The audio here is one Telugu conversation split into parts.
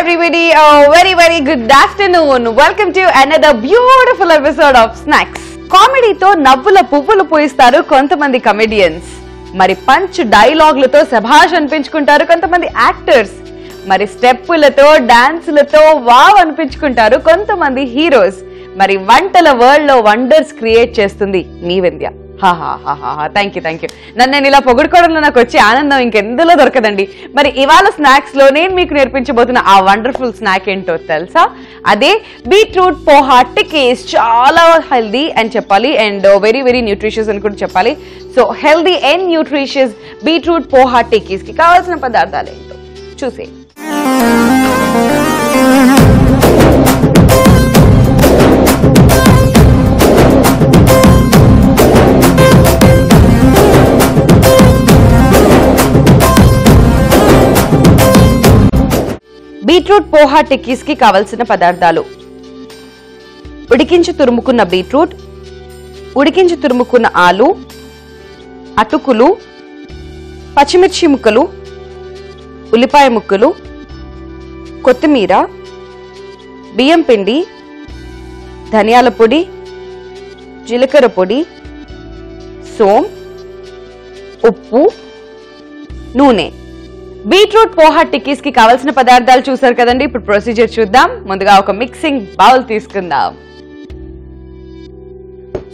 everybody, a very good afternoon. Welcome to another beautiful episode of Snacks. Comedy తో నవ్వుల పువ్వులు పోయిస్తారు కొంతమంది కమెడియన్స్. మరి పంచ్ డైలాగ్లతో శభాష్ అనిపించుకుంటారు కొంతమంది యాక్టర్స్. మరి స్టెప్పులతో డాన్సులతో వావ్ అనిపించుకుంటారు కొంతమంది హీరోస్. మరి వంటల వరల్డ్ లో వండర్స్ క్రియేట్ చేస్తుంది మీ వింధ్య. Thank you. నన్ను నేను ఇలా పొగుడుకోవడంలో నాకు వచ్చే ఆనందం ఇంకెందులో దొరకదండి. మరి ఇవాళ స్నాక్స్ లో నేను మీకు నేర్పించబోతున్న ఆ వండర్ఫుల్ స్నాక్ ఏంటో తెలుసా? అదే బీట్రూట్ పోహా టిక్కీస్. చాలా హెల్దీ అని చెప్పాలి అండ్ వెరీ న్యూట్రిషియస్ అని కూడా చెప్పాలి. So healthy and nutritious beetroot poha tikkis కి కావాల్సిన పదార్థాలు ఏంటో చూసే. బీట్రూట్ పోహా టిక్కీస్ కి కావలసిన పదార్థాలు: ఉడికించి తురుముకున్న బీట్రూట్, ఉడికించి తురుముకున్న ఆలు, అటుకులు, పచ్చిమిర్చి ముక్కలు, ఉల్లిపాయ ముక్కలు, కొత్తిమీర, బియ్యం పిండి, ధనియాల పొడి, జీలకర్ర పొడి, సోం, ఉప్పు, నూనె. బీట్రూట్ పోహా టిక్కీస్ కి కావాల్సిన పదార్థాలు చూసారు కదండి. ఇప్పుడు ప్రొసీజర్ చూద్దాం. ముందుగా ఒక మిక్సింగ్ బౌల్ తీసుకుందాం.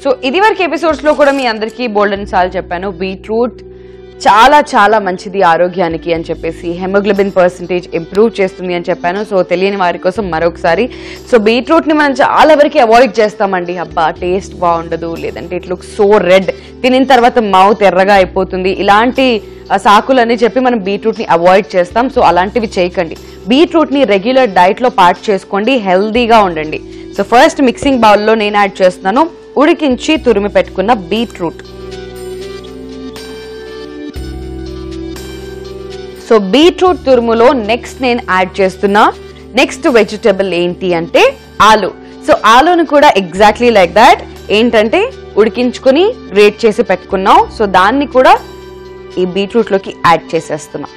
సో ఇది వరకు ఎపిసోడ్స్ లో కూడా మీ అందరికీ బోల్డెన్ సార్లు చెప్పాను, బీట్రూట్ చాలా మంచిది ఆరోగ్యానికి అని చెప్పేసి, హెమోగ్లోబిన్ పర్సెంటేజ్ ఇంప్రూవ్ చేస్తుంది అని చెప్పాను. సో తెలియని వారి కోసం మరొకసారి, సో బీట్రూట్ ని మనం చాలా వరకు అవాయిడ్ చేస్తామండి. అబ్బా టేస్ట్ బాగుండదు, లేదంటే ఇట్ లుక్ సో రెడ్, తినిన తర్వాత మౌత్ ఎర్రగా అయిపోతుంది, ఇలాంటి సాకులని చెప్పి మనం బీట్రూట్ ని అవాయిడ్ చేస్తాం. సో అలాంటివి చేయకండి. బీట్రూట్ ని రెగ్యులర్ డైట్ లో పార్ట్ చేసుకోండి, హెల్దీగా ఉండండి. సో ఫస్ట్ మిక్సింగ్ బౌల్లో నేను యాడ్ చేస్తున్నాను ఉడికించి తురిమి పెట్టుకున్న బీట్రూట్. సో బీట్రూట్ తురుములో నెక్స్ట్ నేను యాడ్ చేస్తున్నా నెక్స్ట్ వెజిటబుల్ ఏంటి అంటే ఆలు. సో ఆలును కూడా ఎగ్జాక్ట్లీ లైక్ దాట్ ఏంటంటే ఉడికించుకుని గ్రేట్ చేసి పెట్టుకున్నాం. సో దాన్ని కూడా ఈ బీట్రూట్ లోకి యాడ్ చేసేస్తున్నా.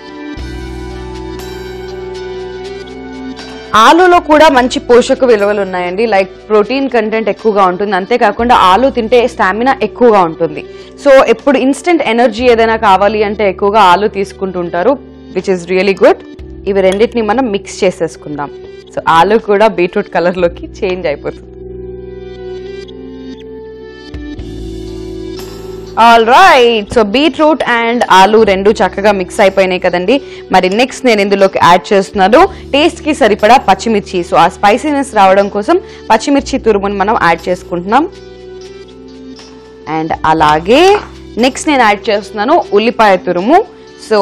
ఆలులో కూడా మంచి పోషక విలువలు ఉన్నాయండి. లైక్ ప్రోటీన్ కంటెంట్ ఎక్కువగా ఉంటుంది, అంతేకాకుండా ఆలు తింటే స్టామినా ఎక్కువగా ఉంటుంది. సో ఎప్పుడు ఇన్స్టెంట్ ఎనర్జీ ఏదైనా కావాలి అంటే ఎక్కువగా ఆలు తీసుకుంటుంటారు, విచ్ ఇస్ రియలీ గుడ్. ఇవి రెండింటిని మనం మిక్స్ చేసేసుకుందాం. సో ఆలు కూడా బీట్రూట్ కలర్ లోకి చేంజ్ అయిపోతుంది. All right, so beetroot and ఆలు రెండు చక్కగా మిక్స్ అయిపోయినాయి కదండి. మరి నెక్స్ట్ నేను ఇందులోకి యాడ్ చేస్తున్నాను టేస్ట్ కి సరిపడా పచ్చిమిర్చి. సో ఆ స్పైసీనెస్ రావడం కోసం పచ్చిమిర్చి తురుమును మనం యాడ్ చేసుకుంటున్నాం. అండ్ అలాగే నెక్స్ట్ నేను యాడ్ చేస్తున్నాను ఉల్లిపాయ తురుము. సో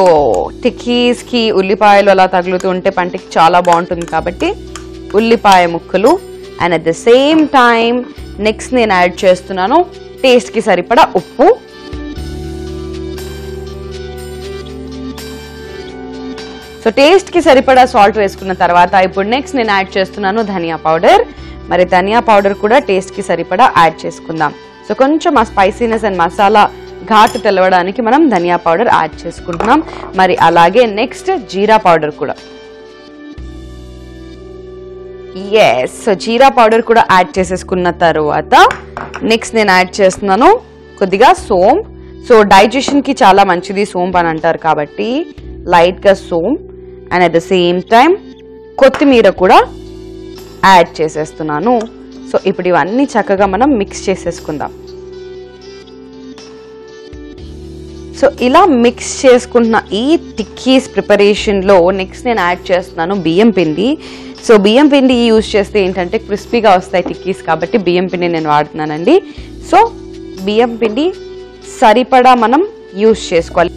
టిక్కీస్ కి ఉల్లిపాయలు అలా తగులుతూ ఉంటే పంటికి చాలా బాగుంటుంది కాబట్టి ఉల్లిపాయ ముక్కలు. And at the same time next నేను యాడ్ చేస్తున్నాను టేస్ట్ కి సరిపడా ఉప్పు. సో టేస్ట్ కి సరిపడా సాల్ట్ వేసుకున్న తర్వాత ఇప్పుడు నెక్స్ట్ నేను యాడ్ చేస్తున్నాను ధనియా పౌడర్. మరి ధనియా పౌడర్ కూడా టేస్ట్ కి సరిపడా యాడ్ చేసుకుందాం. సో కొంచెం ఆ స్పైసీనెస్ అండ్ మసాలా ఘాటు తెలవడానికి మనం ధనియా పౌడర్ యాడ్ చేసుకుంటున్నాం. మరి అలాగే నెక్స్ట్ జీరా పౌడర్ కూడా. ఎస్, సో జీరా పౌడర్ కూడా యాడ్ చేసేసుకున్న తర్వాత నెక్స్ట్ నేను యాడ్ చేస్తున్నాను కొద్దిగా సోంపు. సో డైజెషన్ కి చాలా మంచిది సోంపు అని అంటారు కాబట్టి లైట్ గా సోంపు. And at the same time కొత్తిమీర కూడా యాడ్ చేసేస్తున్నాను. సో ఇప్పుడు ఇవన్నీ చక్కగా మనం మిక్స్ చేసేసుకుందాం. సో ఇలా మిక్స్ చేసుకుంటున్న ఈ టిక్కీస్ ప్రిపరేషన్ లో నెక్స్ట్ నేను యాడ్ చేస్తున్నాను బియ్యం పిండి. సో బియ్యం పిండి యూజ్ చేస్తే ఏంటంటే క్రిస్పీగా వస్తాయి టిక్కీస్, కాబట్టి బియ్యం పిండి నేను వాడుతున్నానండి. సో బియ్యం పిండి సరిపడా మనం యూజ్ చేసుకోవాలి.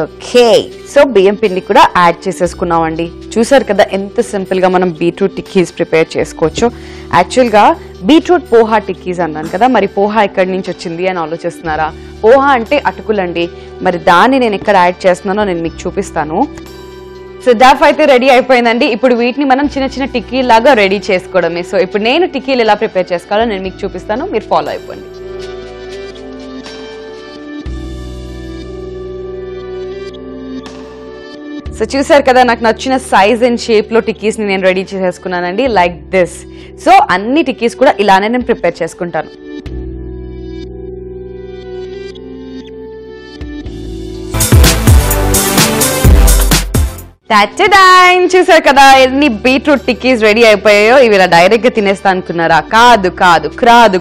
ఓకే, సో బియ్యం పిండి కూడా యాడ్ చేసేసుకున్నామండి. చూసారు కదా ఎంత సింపుల్ గా మనం బీట్రూట్ టిక్కీస్ ప్రిపేర్ చేసుకోవచ్చు. యాక్చువల్గా బీట్రూట్ పోహా టిక్కీస్ అన్నాను కదా, మరి పోహా ఎక్కడి నుంచి వచ్చింది అని ఆలోచిస్తున్నారా? పోహా అంటే అటుకులండి. మరి దాన్ని నేను ఎక్కడ యాడ్ చేస్తున్నానో నేను మీకు చూపిస్తాను. సో డఫ్ అయితే రెడీ అయిపోయిందండి. ఇప్పుడు వీటిని మనం చిన్న టిక్కీ లాగా రెడీ చేసుకోవడమే. సో ఇప్పుడు నేను టిక్కీలు ఎలా ప్రిపేర్ చేసుకోవాలో నేను మీకు చూపిస్తాను, మీరు ఫాలో అయిపోండి. సో చూసారు కదా, నాకు నచ్చిన సైజ్ అండ్ షేప్ లో టిక్కీస్ ని నేను రెడీ చేసేసుకున్నానండి, లైక్ దిస్. సో అన్ని టిక్కీస్ కూడా ఇలానే నేను ప్రిపేర్ చేసుకుంటాను. చూసారు కదా ఎన్ని బీట్రూట్ టిక్కీస్ రెడీ అయిపోయాయో. ఇవి ఇలా డైరెక్ట్ గా తినేస్తా అనుకున్నారా? కాదు కాదు,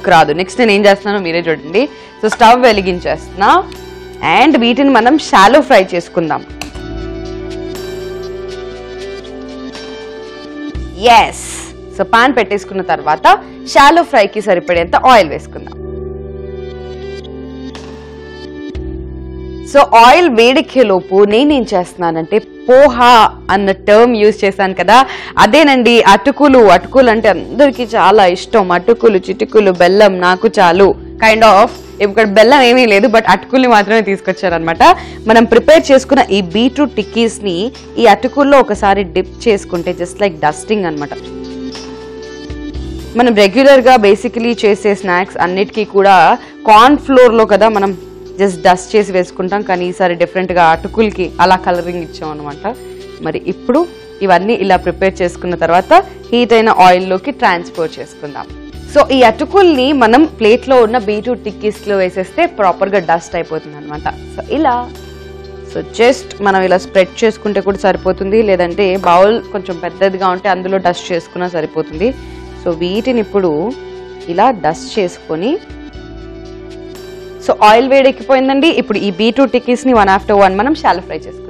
క్రాదు. నెక్స్ట్ నేను ఏం చేస్తున్నానో మీరే చూడండి. సో స్టవ్ వెలిగించేస్తున్నా అండ్ వీటిని మనం షాలో ఫ్రై చేసుకుందాం. ఎస్. సో పాన్ పెట్టేసుకున్న తర్వాత షాలో ఫ్రైకి సరిపడేంత ఆయిల్ వేసుకుందాం. సో ఆయిల్ వేడెక్కేలోపు నేనేం చేస్తున్నానంటే పోహా అన్న టర్మ్ యూజ్ చేశాను కదా, అదేనండి అటుకులు. అటుకులు అంటే అందరికి చాలా ఇష్టం. అటుకులు, చిటుకులు, బెల్లం, నాకు చాలు కైండ్ ఆఫ్. ఇక్కడ బెల్లం ఏమీ లేదు, బట్ అటుకుల్ని మాత్రమే తీసుకొచ్చారనమాట. మనం ప్రిపేర్ చేసుకున్న ఈ బీట్రూట్ టిక్కీస్ ని ఈ అటుకుల్లో ఒకసారి డిప్ చేసుకుంటే జస్ట్ లైక్ డస్టింగ్ అనమాట. మనం రెగ్యులర్ గా బేసికలీ చేసే స్నాక్స్ అన్నిటికీ కూడా కార్న్ ఫ్లోర్ లో కదా మనం జస్ట్ డస్ట్ చేసి వేసుకుంటాం, కానీ ఈసారి డిఫరెంట్ గా అటుకులకి అలా కలరింగ్ ఇచ్చాం అనమాట. మరి ఇప్పుడు ఇవన్నీ ఇలా ప్రిపేర్ చేసుకున్న తర్వాత హీట్ అయిన ఆయిల్లోకి ట్రాన్స్ఫర్ చేసుకుందాం. సో ఈ అటుకుల్ని మనం ప్లేట్ లో ఉన్న బీట్రూట్ టిక్కీస్ లో వేసేస్తే ప్రాపర్ గా డస్ట్ అయిపోతుంది అనమాట. సో ఇలా జస్ట్ మనం ఇలా స్ప్రెడ్ చేసుకుంటే కూడా సరిపోతుంది, లేదంటే బౌల్ కొంచెం పెద్దదిగా ఉంటే అందులో డస్ట్ చేసుకున్నా సరిపోతుంది. సో వీటిని ఇప్పుడు ఇలా డస్ట్ చేసుకొని, సో ఆయిల్ వేడెక్కిపోయిందండి. ఇప్పుడు ఈ బీట్రూట్ టిక్కీస్ ని 1 after 1 మనం షాలో ఫ్రై చేసుకుందాం.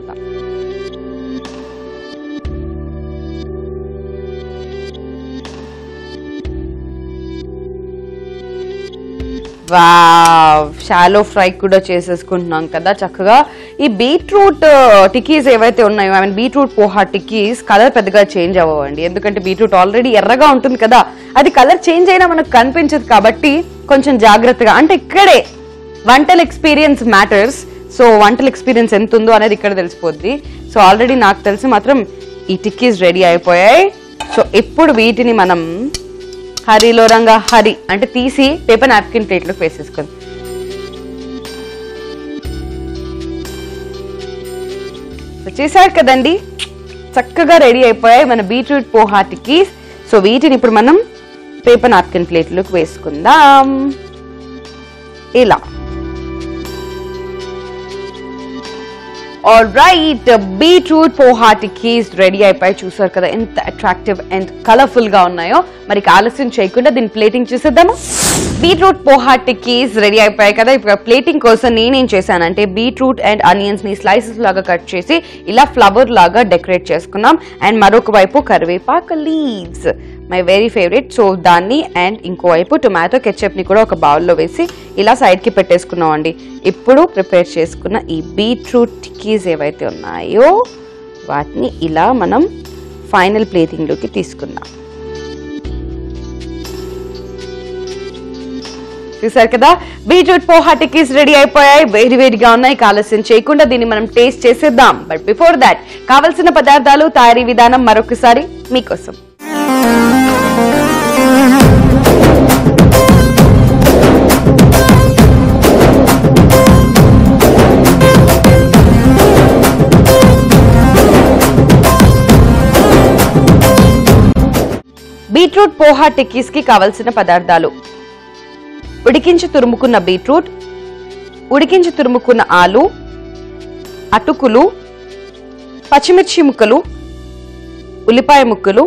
వావ్, షాలో ఫ్రై కూడా చేసేసుకుంటున్నాం కదా చక్కగా. ఈ బీట్రూట్ టిక్కీస్ ఏవైతే ఉన్నాయో, I mean beetroot poha tikkis colour పెద్దగా చేంజ్ అవ్వండి, ఎందుకంటే బీట్రూట్ ఆల్రెడీ ఎర్రగా ఉంటుంది కదా, అది కలర్ చేంజ్ అయినా మనకు కనిపించదు. కాబట్టి కొంచెం జాగ్రత్తగా, అంటే ఇక్కడే వంటల ఎక్స్పీరియన్స్ మ్యాటర్స్. సో వంటల ఎక్స్పీరియన్స్ ఎంత ఉందో అనేది ఇక్కడ తెలిసిపోద్ది. సో ఆల్రెడీ నాకు తెలిసి మాత్రం ఈ టిక్కీస్ రెడీ అయిపోయాయి. సో ఇప్పుడు వీటిని మనం హరిలో రంగా హరి అంటే తీసి పేపర్ నాప్కిన్ ప్లేట్లోకి వేసేసుకుంది. చేశారు కదండి, చక్కగా రెడీ అయిపోయాయి మన బీట్రూట్ పోహా టిక్కీస్. సో వీటిని ఇప్పుడు మనం పేపర్ నాప్కిన్ ప్లేట్లోకి వేసుకుందాం ఇలా. Alright, beetroot poha tikkis ready అయిపోయి. చూసారు కదా ఎంత అట్రాక్టివ్ అండ్ కలర్ఫుల్ గా ఉన్నాయో. మరి ఆలస్యం చేయకుండా దీని ప్లేటింగ్ చూసేద్దాము. బీట్రూట్ పోహా టిక్కీస్ రెడీ అయిపోయాయి కదా. ఇప్పుడు ప్లేటింగ్ కోసం నేనేం చేశానంటే బీట్రూట్ అండ్ ఆనియన్స్ ని స్లైసెస్ లాగా కట్ చేసి ఇలా ఫ్లవర్ లాగా డెకరేట్ చేసుకున్నాం. అండ్ మరొక వైపు కరివేపాకు leaves, my very favourite. So దాన్ని అండ్ ఇంకోవైపు టొమాటో కెచప్ ని కూడా ఒక బౌల్లో వేసి ఇలా సైడ్ కి పెట్టేసుకున్నాం అండి. ఇప్పుడు ప్రిపేర్ చేసుకున్న ఈ బీట్రూట్ టిక్కీస్ ఏవైతే ఉన్నాయో వాటిని ఇలా మనం ఫైనల్ ప్లేటింగ్ లోకి తీసుకుందాం. చూసారు కదా, బీట్రూట్ పోహా టిక్కీస్ రెడీ అయిపోయాయి, వేడివేడిగా ఉన్నాయి. ఆలస్యం చేయకుండా దీన్ని మనం టేస్ట్ చేసేద్దాం. బట్ బిఫోర్ దాట్ కావలసిన పదార్థాలు, తయారీ విధానం మరొకసారి మీకోసం. బీట్రూట్ పోహా టిక్కీస్ కి కావలసిన పదార్థాలు: ఉడికించి తురుముకున్న బీట్రూట్, ఉడికించి తురుముకున్న ఆలు, అటుకులు, పచ్చిమిర్చి ముక్కలు, ఉల్లిపాయ ముక్కలు,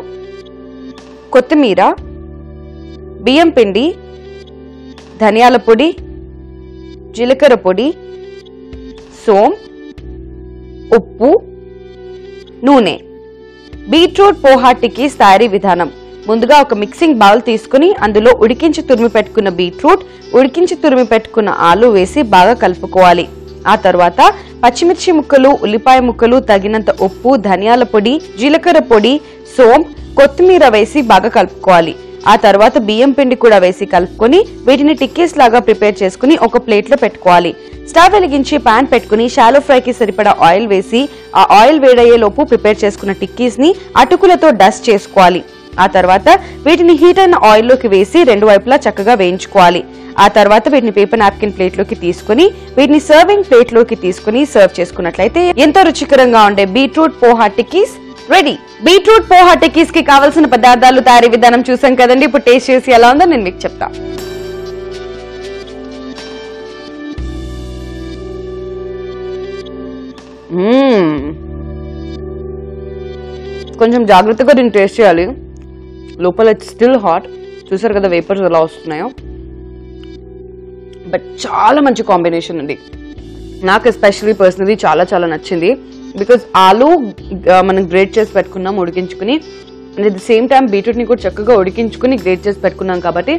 కొత్తిమీర, బియ్యం పిండి, ధనియాల పొడి, జీలకర్ర పొడి, సోం, ఉప్పు, నూనె. బీట్రూట్ పోహా టిక్కీస్ తయారీ విధానం: ముందుగా ఒక మిక్సింగ్ బౌల్ తీసుకుని అందులో ఉడికించి తురిమి పెట్టుకున్న బీట్రూట్, ఉడికించి తురిమి పెట్టుకున్న ఆలు వేసి బాగా కలుపుకోవాలి. ఆ తర్వాత పచ్చిమిర్చి ముక్కలు, ఉల్లిపాయ ముక్కలు, తగినంత ఉప్పు, ధనియాల పొడి, జీలకర్ర పొడి, సోం, కొత్తిమీర వేసి బాగా కలుపుకోవాలి. ఆ తర్వాత బియ్యం పిండి కూడా వేసి కలుపుకొని వీటిని టిక్కీస్ లాగా ప్రిపేర్ చేసుకుని ఒక ప్లేట్ లో పెట్టుకోవాలి. స్టవ్ వెలిగించి పాన్ పెట్టుకుని షాలో ఫ్రైకి సరిపడా ఆయిల్ వేసి ఆ ఆయిల్ వేడయ్యే లోపు ప్రిపేర్ చేసుకున్న టిక్కీస్ ని అటుకులతో డస్ట్ చేసుకోవాలి. ఆ తర్వాత వీటిని హీట్ అయిన ఆయిల్లోకి వేసి రెండు వైపులా చక్కగా వేయించుకోవాలి. ఆ తర్వాత వీటిని పేపర్ నాప్కిన్ ప్లేట్ లోకి తీసుకుని వీటిని సర్వింగ్ ప్లేట్ లోకి తీసుకుని సర్వ్ చేసుకున్నట్లయితే ఎంతో రుచికరంగా ఉండే beetroot poha tikkis ready. Beetroot poha tikkis కి కావాల్సిన పదార్థాలు, తయారీ విధానం చూసాం కదండి. ఇప్పుడు టేస్ట్ చేసి ఎలా ఉందో నేను మీకు చెప్తా. కొంచెం జాగ్రత్తగా దీన్ని టేస్ట్ చేయాలి. లోపల ఇట్స్ స్టిల్ హాట్. చూసారు కదా వేపర్స్ ఎలా వస్తున్నాయో. బట్ చాలా మంచి కాంబినేషన్ అండి. నాకు ఎస్పెషల్లీ పర్సనలీ చాలా చాలా నచ్చింది. బికాజ్ ఆలు మనం గ్రేట్ చేసి పెట్టుకున్నాం ఉడికించుకుని, and at the same time బీట్రూట్ని కూడా చక్కగా ఉడికించుకుని గ్రేట్ చేసి పెట్టుకున్నాం కాబట్టి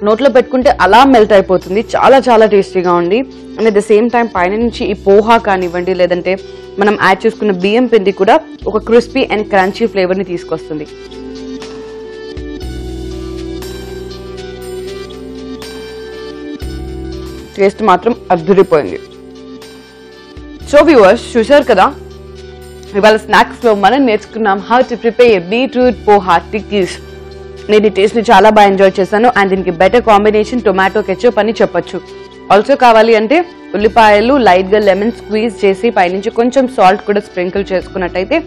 నోట్లో పెట్టుకుంటే అలా మెల్ట్ అయిపోతుంది. చాలా చాలా టేస్టీగా ఉంది. And at the same time పైన నుంచి ఈ పోహా కానివ్వండి, లేదంటే మనం యాడ్ చేసుకున్న బియ్యం పిండి కూడా ఒక క్రిస్పీ అండ్ క్రంచీ ఫ్లేవర్ని తీసుకొస్తుంది. టేస్ట్ మాత్రం అద్భుతపోయింది. సో వ్యూవర్స్ చూసారు కదా, ఇవాళ స్నాక్స్ లో మనం నేర్చుకున్నాం how to prepare beetroot poha tikkis. నేను ఈ టేస్ట్ ని చాలా బాగా ఎంజాయ్ చేశాను. అండ్ దీనికి బెటర్ కాంబినేషన్ టొమాటో కెచప్ అని చెప్పొచ్చు. ఆల్సో కావాలి అంటే ఉల్లిపాయలు లైట్ గా లెమన్ స్క్వీజ్ చేసి పైనుంచి కొంచెం సాల్ట్ కూడా స్ప్రింకిల్ చేసుకున్నట్టయితే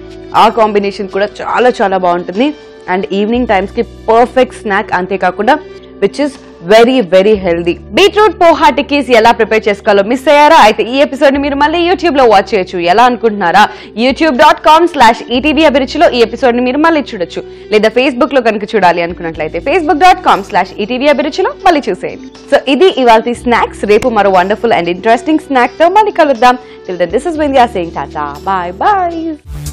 ఆ కాంబినేషన్ కూడా చాలా చాలా బాగుంటుంది. అండ్ ఈవినింగ్ టైమ్స్ కి పర్ఫెక్ట్ స్నాక్. అంతేకాకుండా which is very very healthy. Beetroot poha tikkis ఎలా ప్రిపేర్ చేసుకోవాలో మిస్ అయ్యారా? అయితే ఈ ఎపిసోడ్ ని మీరు మళ్ళీ యూట్యూబ్ లో వాచ్ చేయొచ్చు. ఎలా అనుకుంటున్నారా? youtube.com/ETV అభిరుచిలో ఈ ఎపిసోడ్ ని మీరు మళ్ళీ చూడొచ్చు. లేదా ఫేస్బుక్ లో కనుక చూడాలి అనుకున్నట్లయితే facebook.com/ETV అభిరుచిలో మళ్ళీ చూసేయండి. సో ఇది ఇవాల్టి స్నాక్స్. రేపు మరో వండర్ఫుల్ అండ్ ఇంట్రెస్టింగ్ స్నాక్ తో మళ్ళీ కలుద్దాం. Till then, this is Vindhya saying tata. Bye bye.